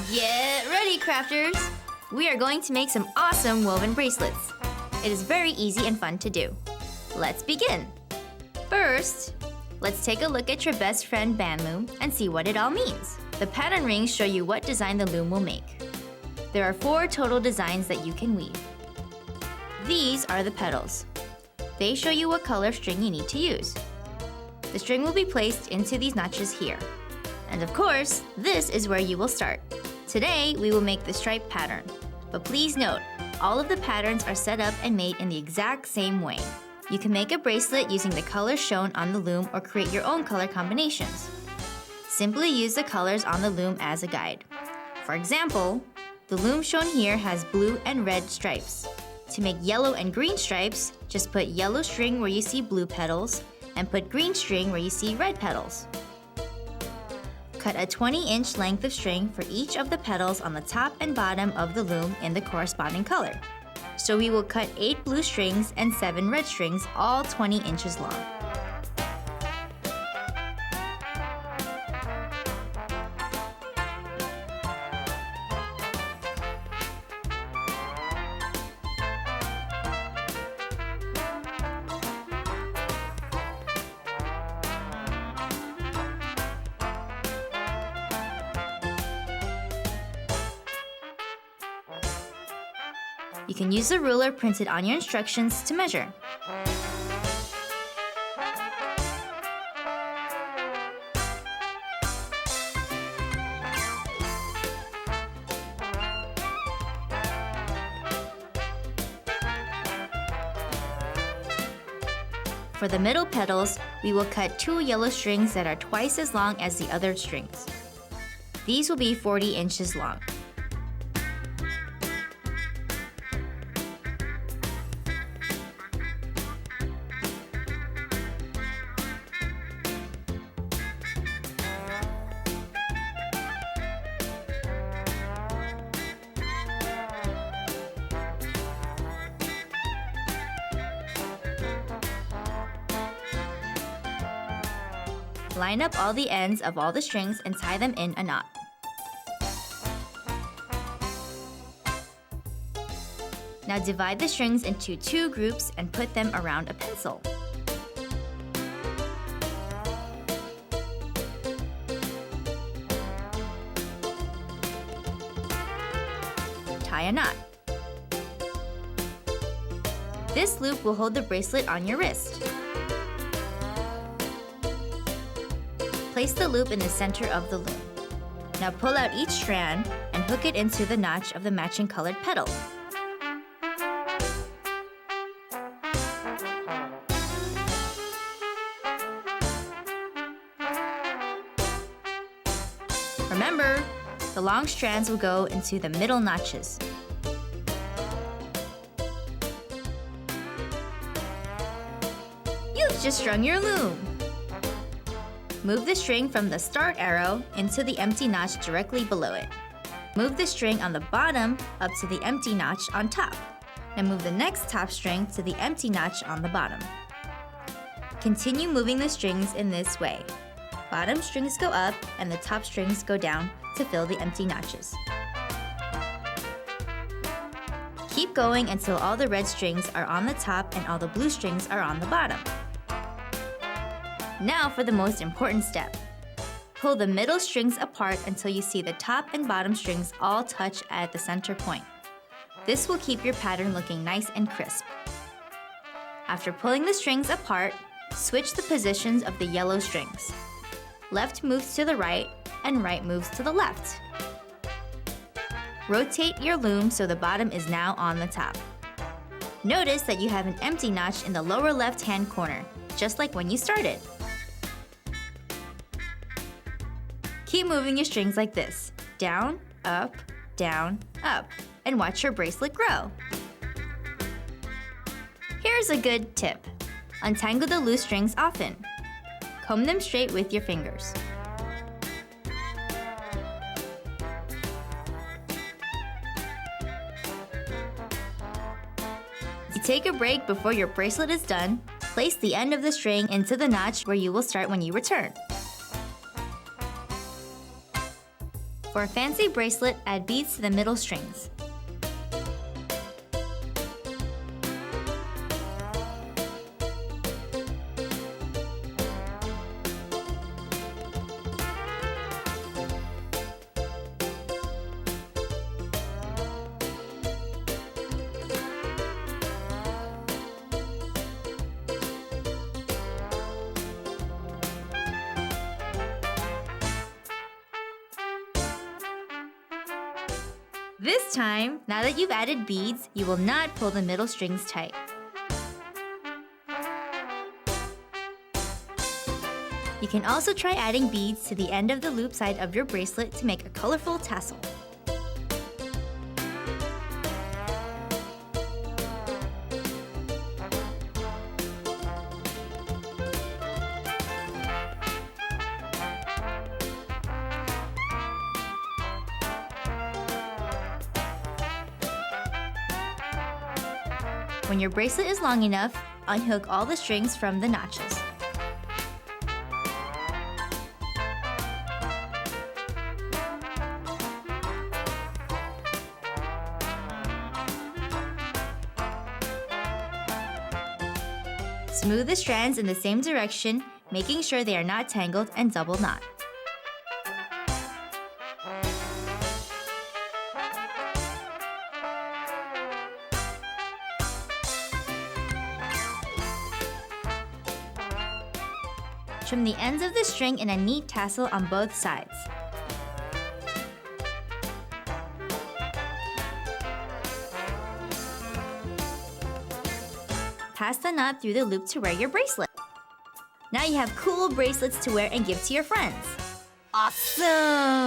Get ready, crafters! We are going to make some awesome woven bracelets. It is very easy and fun to do. Let's begin. First, let's take a look at your best friend band loom and see what it all means. The pattern rings show you what design the loom will make. There are 4 total designs that you can weave. These are the petals. They show you what color string you need to use. The string will be placed into these notches here. And of course, this is where you will start. Today, we will make the stripe pattern. But please note, all of the patterns are set up and made in the exact same way. You can make a bracelet using the colors shown on the loom or create your own color combinations. Simply use the colors on the loom as a guide. For example, the loom shown here has blue and red stripes. To make yellow and green stripes, just put yellow string where you see blue petals and put green string where you see red petals. Cut a 20-inch length of string for each of the petals on the top and bottom of the loom in the corresponding color. So we will cut 8 blue strings and 7 red strings, all 20 inches long. You can use the ruler printed on your instructions to measure. For the middle petals, we will cut 2 yellow strings that are twice as long as the other strings. These will be 40 inches long. Line up all the ends of all the strings and tie them in a knot. Now divide the strings into 2 groups and put them around a pencil. Tie a knot. This loop will hold the bracelet on your wrist. Place the loop in the center of the loom. Now pull out each strand and hook it into the notch of the matching colored petal. Remember, the long strands will go into the middle notches. You've just strung your loom! Move the string from the start arrow into the empty notch directly below it. Move the string on the bottom up to the empty notch on top. And move the next top string to the empty notch on the bottom. Continue moving the strings in this way. Bottom strings go up and the top strings go down to fill the empty notches. Keep going until all the red strings are on the top and all the blue strings are on the bottom. Now for the most important step. Pull the middle strings apart until you see the top and bottom strings all touch at the center point. This will keep your pattern looking nice and crisp. After pulling the strings apart, switch the positions of the yellow strings. Left moves to the right and right moves to the left. Rotate your loom so the bottom is now on the top. Notice that you have an empty notch in the lower left-hand corner, just like when you started. Keep moving your strings like this, down, up, and watch your bracelet grow. Here's a good tip. Untangle the loose strings often. Comb them straight with your fingers. You take a break before your bracelet is done, place the end of the string into the notch where you will start when you return. For a fancy bracelet, add beads to the middle strings. This time, now that you've added beads, you will not pull the middle strings tight. You can also try adding beads to the end of the loop side of your bracelet to make a colorful tassel. When your bracelet is long enough, unhook all the strings from the notches. Smooth the strands in the same direction, making sure they are not tangled and double knot. Trim the ends of the string in a neat tassel on both sides. Pass the knot through the loop to wear your bracelet. Now you have cool bracelets to wear and give to your friends. Awesome!